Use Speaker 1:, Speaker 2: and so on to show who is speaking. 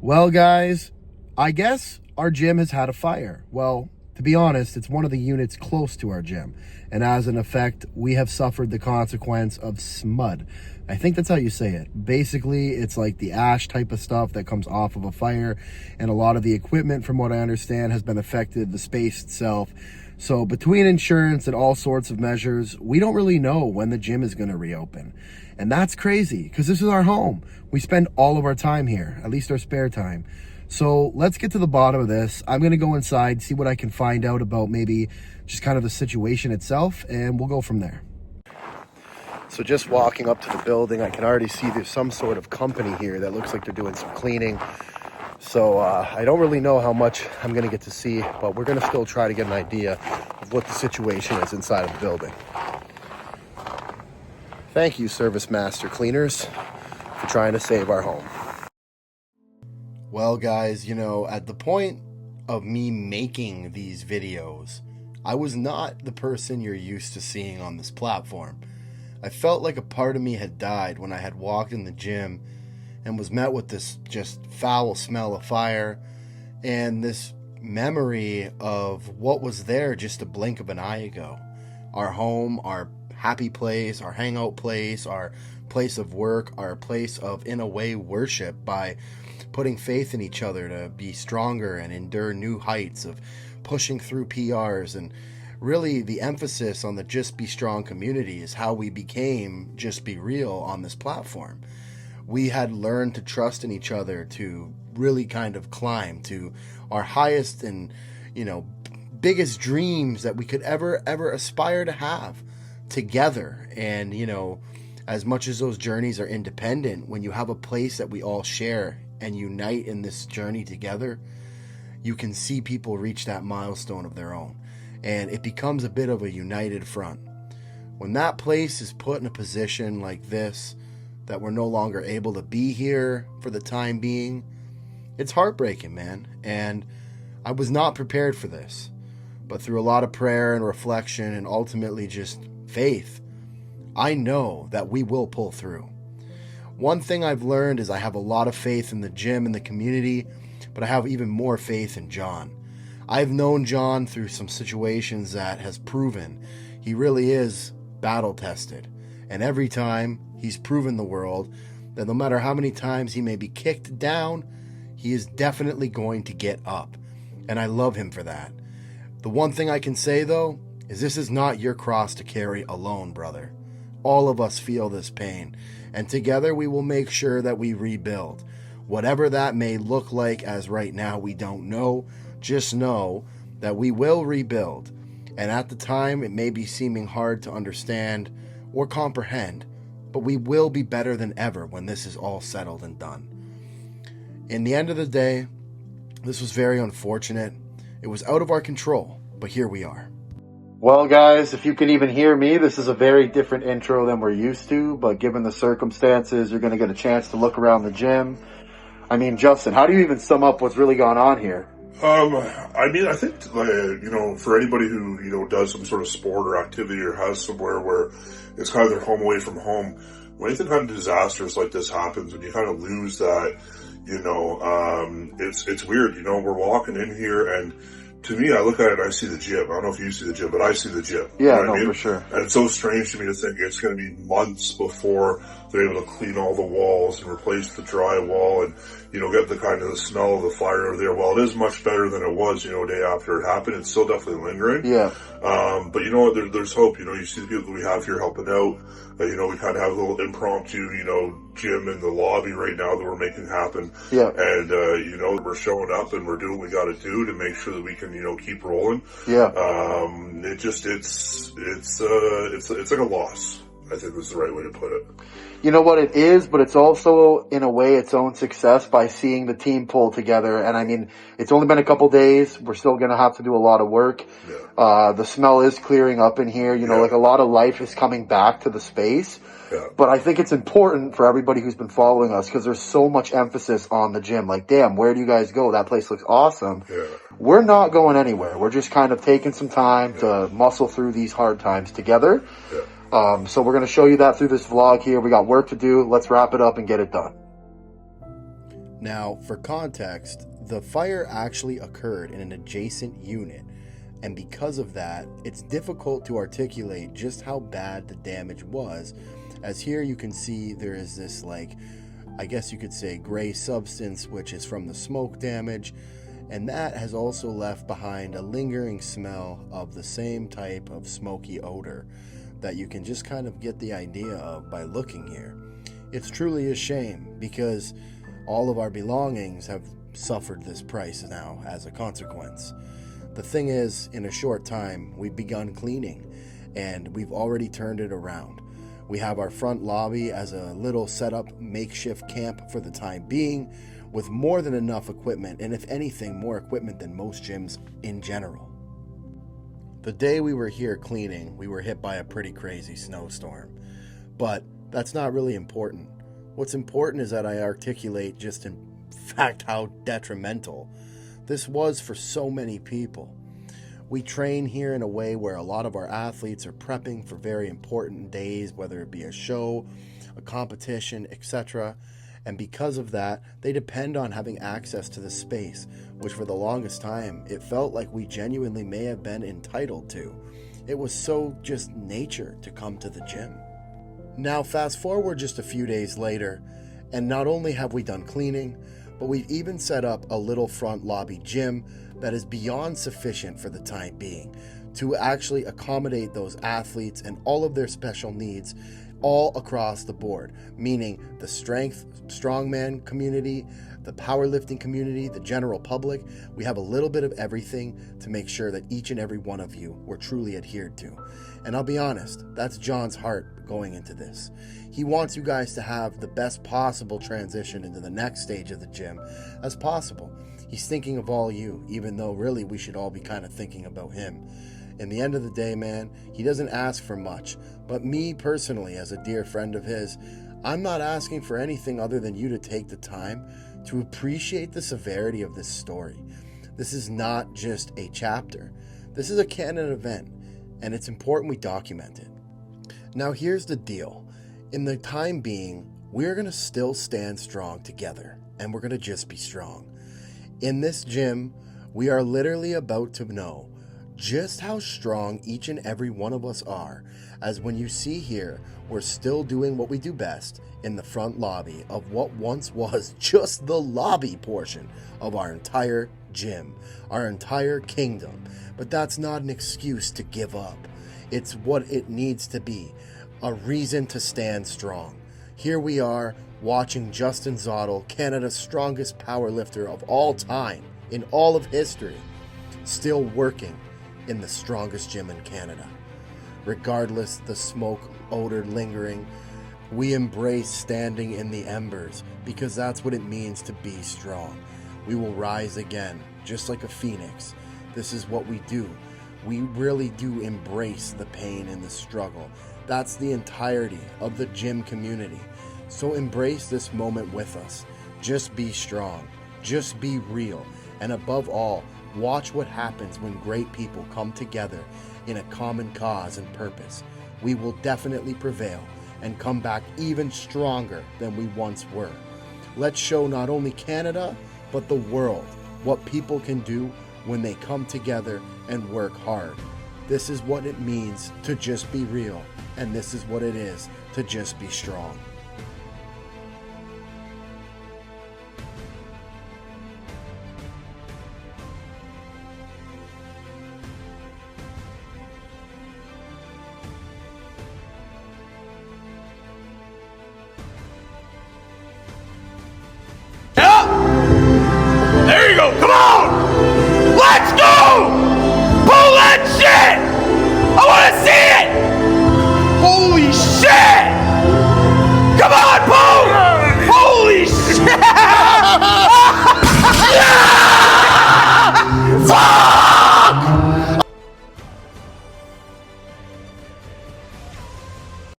Speaker 1: Well, guys, I guess our gym has had a fire. Well, to be honest, it's one of the units close to our gym. And as an effect, we have suffered the consequence of smud. I think that's how you say it. Basically, it's like the ash type of stuff that comes off of a fire. And a lot of the equipment, from what I understand, has been affected, the space itself. So between insurance and all sorts of measures, we don't really know when the gym is going to reopen. And that's crazy because this is our home. We spend all of our time here, at least our spare time. So let's get to the bottom of this. I'm going to go inside, see what I can find out about maybe just kind of the situation itself, and we'll go from there. So just walking up to the building, I can already see there's some sort of company here that looks like they're doing some cleaning. So I don't really know how much I'm going to get to see, but we're going to still try to get an idea of what the situation is inside of the building. Thank you, Service Master Cleaners, for trying to save our home. Well, guys, at the point of me making these videos, I was not the person you're used to seeing on this platform. I felt like a part of me had died when I had walked in the gym and was met with this just foul smell of fire and this memory of what was there just a blink of an eye ago. Our home, our happy place, our hangout place, our place of work, our place of, in a way, worship by putting faith in each other to be stronger and endure new heights of pushing through PRs. And really the emphasis on the Just Be Strong community is how we became Just Be Real on this platform. We had learned to trust in each other to really kind of climb to our highest and, biggest dreams that we could ever aspire to have together. And, as much as those journeys are independent, when you have a place that we all share and unite in this journey together, you can see people reach that milestone of their own. And it becomes a bit of a united front. When that place is put in a position like this, that we're no longer able to be here for the time being, it's heartbreaking, man. And I was not prepared for this. But through a lot of prayer and reflection and ultimately just faith, I know that we will pull through. One thing I've learned is I have a lot of faith in the gym and the community, but I have even more faith in John. I've known John through some situations that has proven he really is battle tested. And every time he's proven the world that no matter how many times he may be kicked down, he is definitely going to get up. And I love him for that. The one thing I can say, though, is this is not your cross to carry alone, brother. All of us feel this pain, and together we will make sure that we rebuild. Whatever that may look like, as right now we don't know, just know that we will rebuild. And at the time, it may be seeming hard to understand or comprehend, but we will be better than ever when this is all settled and done. In the end of the day, this was very unfortunate. It was out of our control, but here we are. Well, guys, if you can even hear me, this is a very different intro than we're used to, but given the circumstances, you're going to get a chance to look around the gym. I mean, Justin, how do you even sum up what's really gone on here?
Speaker 2: I think, for anybody who, does some sort of sport or activity or has somewhere where it's kind of their home away from home, when anything kind of disastrous like this happens, when you kind of lose that, it's weird, we're walking in here and to me, I look at it and I see the gym. I don't know if you see the gym, but I see the gym.
Speaker 1: Yeah, no, for sure.
Speaker 2: And it's so strange to me to think it's going to be months before they're able to clean all the walls and replace the drywall and, get the kind of the smell of the fire over there. While it is much better than it was, a day after it happened, it's still definitely lingering.
Speaker 1: Yeah.
Speaker 2: But you know what? There's hope. You see the people that we have here helping out. We kind of have a little impromptu, gym in the lobby right now that we're making happen.
Speaker 1: Yeah.
Speaker 2: And, we're showing up and we're doing what we got to do to make sure that we can, keep rolling.
Speaker 1: Yeah.
Speaker 2: It's like a loss, I think was the right way to put it.
Speaker 1: You know what it is, but it's also, in a way, its own success by seeing the team pull together. And I mean, it's only been a couple days. We're still going to have to do a lot of work. Yeah. The smell is clearing up in here. Like a lot of life is coming back to the space. Yeah. But I think it's important for everybody who's been following us because there's so much emphasis on the gym. Like, damn, where do you guys go? That place looks awesome. Yeah. We're not going anywhere. We're just kind of taking some time to muscle through these hard times together. Yeah. So we're going to show you that through this vlog here. We got work to do. Let's wrap it up and get it done. Now, for context, the fire actually occurred in an adjacent unit, and because of that, it's difficult to articulate just how bad the damage was, as here you can see there is this, like, I guess you could say gray substance, which is from the smoke damage, and that has also left behind a lingering smell of the same type of smoky odor that you can just kind of get the idea of by looking here. It's truly a shame, because all of our belongings have suffered this price now as a consequence. The thing is, in a short time, we've begun cleaning, and we've already turned it around. We have our front lobby as a little set-up makeshift camp for the time being, with more than enough equipment, and if anything, more equipment than most gyms in general. The day we were here cleaning, we were hit by a pretty crazy snowstorm, but that's not really important. What's important is that I articulate just in fact how detrimental this was for so many people. We train here in a way where a lot of our athletes are prepping for very important days, whether it be a show, a competition, etc. And because of that, they depend on having access to the space, which for the longest time, it felt like we genuinely may have been entitled to. It was so just nature to come to the gym. Now, fast forward just a few days later, and not only have we done cleaning, but we've even set up a little front lobby gym that is beyond sufficient for the time being to actually accommodate those athletes and all of their special needs all across the board, meaning the strength, strongman community, the powerlifting community, the general public. We have a little bit of everything to make sure that each and every one of you were truly adhered to. And I'll be honest, that's John's heart going into this. He wants you guys to have the best possible transition into the next stage of the gym as possible. He's thinking of all you, even though really we should all be kind of thinking about him. In the end of the day, man, he doesn't ask for much. But me personally, as a dear friend of his, I'm not asking for anything other than you to take the time to appreciate the severity of this story. This is not just a chapter. This is a canon event, and it's important we document it. Now here's the deal. In the time being, we're going to still stand strong together, and we're going to just be strong. In this gym, we are literally about to know just how strong each and every one of us are, as when you see here, we're still doing what we do best in the front lobby of what once was just the lobby portion of our entire gym, our entire kingdom. But that's not an excuse to give up. It's what it needs to be, a reason to stand strong. Here we are watching Justin Zottel, Canada's strongest powerlifter of all time, in all of history, still working in the strongest gym in Canada. Regardless the smoke odor lingering, we embrace standing in the embers, because that's what it means to be strong. We will rise again, just like a phoenix. This is what we do. We really do embrace the pain and the struggle. That's the entirety of the gym community. So embrace this moment with us. Just be strong. Just be real. And above all, watch what happens when great people come together in a common cause and purpose. We will definitely prevail and come back even stronger than we once were. Let's show not only Canada, but the world what people can do when they come together and work hard. This is what it means to just be real, and this is what it is to just be strong.